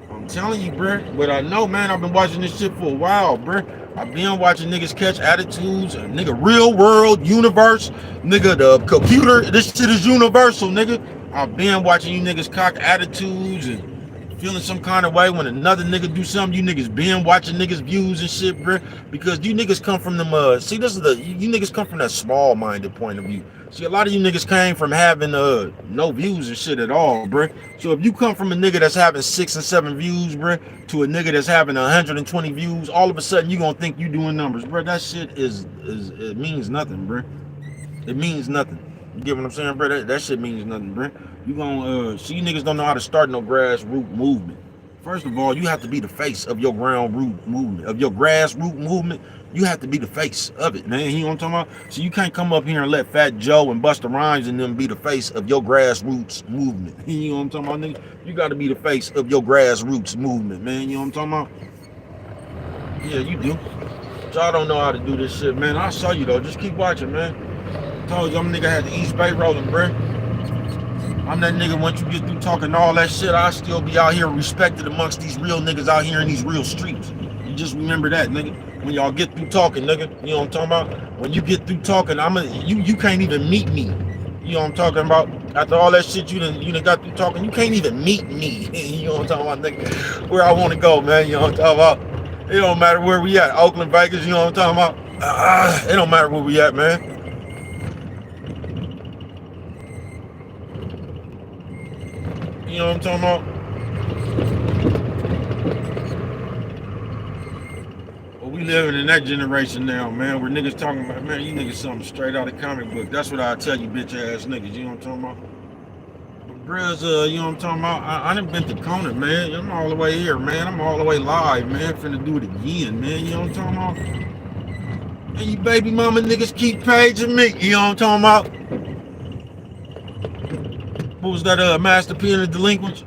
I'm telling you, bruh. But I know, man, I've been watching this shit for a while, bruh. I've been watching niggas catch attitudes, nigga, real world, universe, nigga, the computer, this shit is universal, nigga. I've been watching you niggas cock attitudes and feeling some kind of way when another nigga do something. You niggas been watching niggas views and shit, bruh. Because you niggas come from them, see, this is you niggas come from that small-minded point of view. See, a lot of you niggas came from having no views and shit at all, bruh. So if you come from a nigga that's having 6 and 7 views, bruh, to a nigga that's having 120 views, all of a sudden you gonna think you doing numbers, bruh. That shit it means nothing, bruh. It means nothing. You get what I'm saying, bruh? That shit means nothing, bruh. You gonna see, you niggas don't know how to start no grassroots movement. First of all, you have to be the face of your ground root movement, of your grassroots movement. You have to be the face of it, man. You know what I'm talking about? So you can't come up here and let Fat Joe and Busta Rhymes and them be the face of your grassroots movement. You know what I'm talking about, nigga? You got to be the face of your grassroots movement, man. You know what I'm talking about? Yeah, you do. Y'all don't know how to do this shit, man. I'll show you, though. Just keep watching, man. I told you, I'm nigga had the East Bay rolling, bruh. I'm that nigga, once you get through talking all that shit, I'll still be out here respected amongst these real niggas out here in these real streets. You just remember that, nigga. When y'all get through talking, nigga, you know what I'm talking about? When you get through talking, you can't even meet me. You know what I'm talking about? After all that shit you done got through talking, you can't even meet me. You know what I'm talking about, nigga? Where I want to go, man, you know what I'm talking about? It don't matter where we at. Oakland, Vegas, you know what I'm talking about? It don't matter where we at, man. You know what I'm talking about? Well, we living in that generation now, man, where niggas talking about, man, you niggas something straight out of comic book. That's what I tell you, bitch ass niggas. You know what I'm talking about? But bruhs, you know what I'm talking about? I done been to Kona, man. I'm all the way here, man. I'm all the way live, man. Finna do it again, man. You know what I'm talking about? And you baby mama niggas keep paging me. You know what I'm talking about? What was that, Master P and the Delinquents?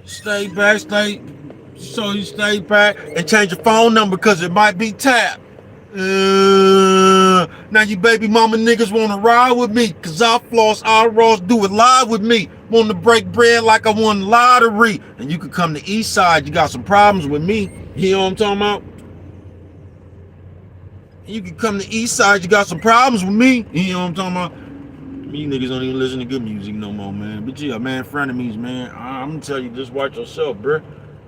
Stay back, so you stay back and change your phone number because it might be tapped. Now you baby mama niggas want to ride with me because I floss, I Ross, do it live with me. Want to break bread like I won the lottery. And you could come to East Side, you got some problems with me. You know what I'm talking about? You can come to East Side, you got some problems with me. You know what I'm talking about? Me niggas don't even listen to good music no more, man. But yeah, man, frenemies, man. I'm gonna tell you, just watch yourself, bruh.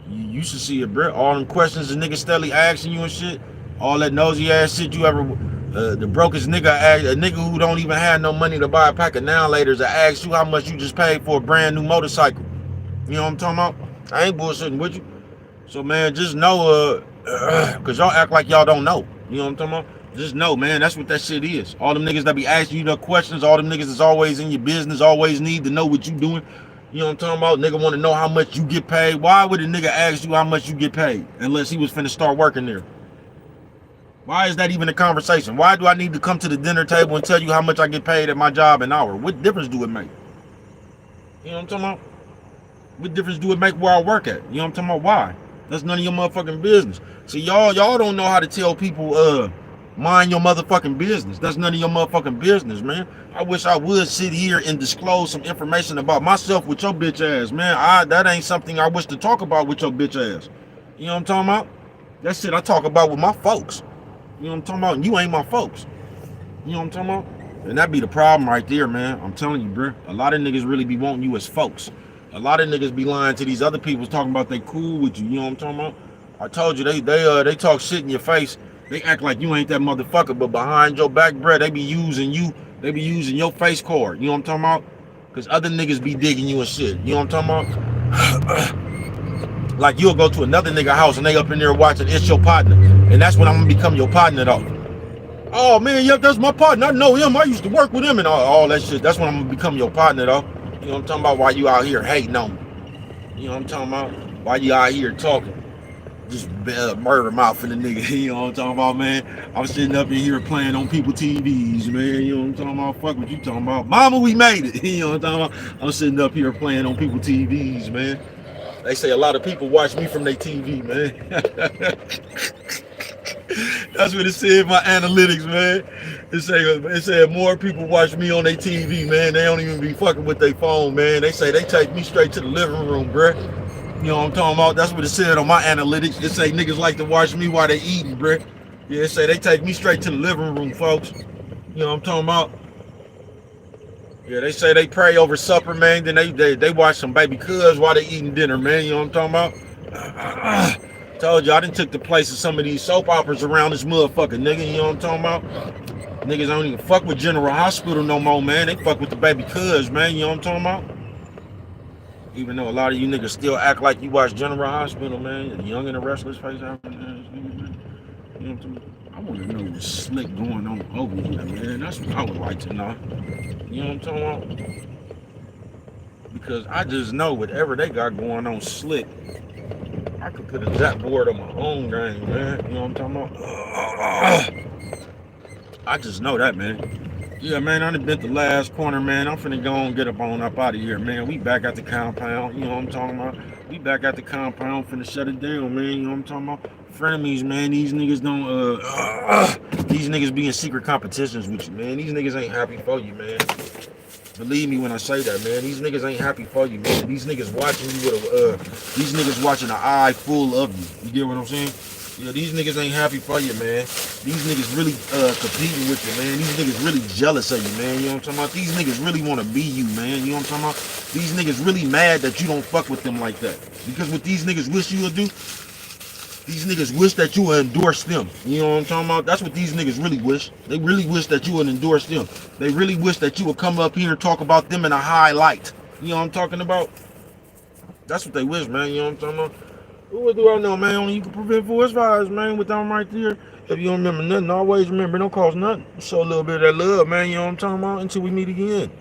You should see it, bruh. All them questions the niggas steadily asking you and shit. All that nosy ass shit you ever, the brokest nigga, a nigga who don't even have no money to buy a pack of now laters, that asks you how much you just paid for a brand new motorcycle. You know what I'm talking about? I ain't bullshitting with you. So man, just know, cause y'all act like y'all don't know. You know what I'm talking about? Just know, man, that's what that shit is. All them niggas that be asking you the questions, all them niggas is always in your business, always need to know what you doing. You know what I'm talking about? Nigga want to know how much you get paid. Why would a nigga ask you how much you get paid unless he was finna start working there? Why is that even a conversation? Why do I need to come to the dinner table and tell you how much I get paid at my job an hour? What difference do it make? You know what I'm talking about? What difference do it make where I work at? You know what I'm talking about? Why? That's none of your motherfucking business. See, y'all don't know how to tell people, mind your motherfucking business. That's none of your motherfucking business, man. I wish I would sit here and disclose some information about myself with your bitch ass, man. That ain't something I wish to talk about with your bitch ass. You know what I'm talking about? That shit I talk about with my folks. You know what I'm talking about? And you ain't my folks. You know what I'm talking about? And that be the problem right there, man. I'm telling you, bro. A lot of niggas really be wanting you as folks. A lot of niggas be lying to these other people talking about they cool with you. You know what I'm talking about? I told you, they talk shit in your face. They act like you ain't that motherfucker, but behind your back, bro, they be using you. They be using your face card. You know what I'm talking about? Because other niggas be digging you and shit. You know what I'm talking about? Like you'll go to another nigga house and they up in there watching It's Your Partner. And that's when I'm gonna become your partner though. Oh man, yeah, that's my partner. I know him. I used to work with him and all that shit. That's when I'm gonna become your partner though. You know what I'm talking about? Why you out here hating on me? You know what I'm talking about? Why you out here talking? Just murder mouth in the nigga. You know what I'm talking about, man? I'm sitting up in here playing on people TVs, man. You know what I'm talking about? Fuck what you talking about. Mama, we made it. You know what I'm talking about? I'm sitting up here playing on people TVs, man. They say a lot of people watch me from their TV, man. That's what it said in my analytics, man. It said more people watch me on their TV, man. They don't even be fucking with their phone, man. They say they take me straight to the living room, bruh. You know what I'm talking about? That's what it said on my analytics. It say niggas like to watch me while they eating, bruh. Yeah, it say they take me straight to the living room, folks. You know what I'm talking about? Yeah, they say they pray over supper, man. Then they watch some baby cuz while they eating dinner, man. You know what I'm talking about? Told you I done took the place of some of these soap operas around this motherfucker, nigga. You know what I'm talking about? Niggas don't even fuck with General Hospital no more, man. They fuck with the baby cuz, man. You know what I'm talking about? Even though a lot of you niggas still act like you watch General Hospital, man. The Young and the Restless face out there, man. You know what I'm talking about? I want to know what's slick going on over here, man. That's what I would like to know. You know what I'm talking about? Because I just know whatever they got going on slick, I could put a zap board on my own game, man. You know what I'm talking about? I just know that, man. Yeah, man, I done been the last corner, man. I'm finna go and get up out of here, man. We back at the compound, you know what I'm talking about? We back at the compound, finna shut it down, man. You know what I'm talking about? Frenemies, man. These niggas don't, these niggas be in secret competitions with you, man. These niggas ain't happy for you, man. Believe me when I say that, man. These niggas ain't happy for you, man. These niggas watching you with these niggas watching an eye full of you. You get what I'm saying? Yeah, these niggas ain't happy for you, man. These niggas really competing with you, man. These niggas really jealous of you, man. You know what I'm talking about? These niggas really want to be you, man. You know what I'm talking about? These niggas really mad that you don't fuck with them like that. Because what these niggas wish you would do, these niggas wish that you would endorse them. You know what I'm talking about? That's what these niggas really wish. They really wish that you would endorse them. They really wish that you would come up here and talk about them in a highlight. You know what I'm talking about? That's what they wish, man. You know what I'm talking about? What do I know, man? Only you can prevent forest fires, man, with them right there. If you don't remember nothing, always remember, don't cost nothing. Show a little bit of that love, man. You know what I'm talking about? Until we meet again.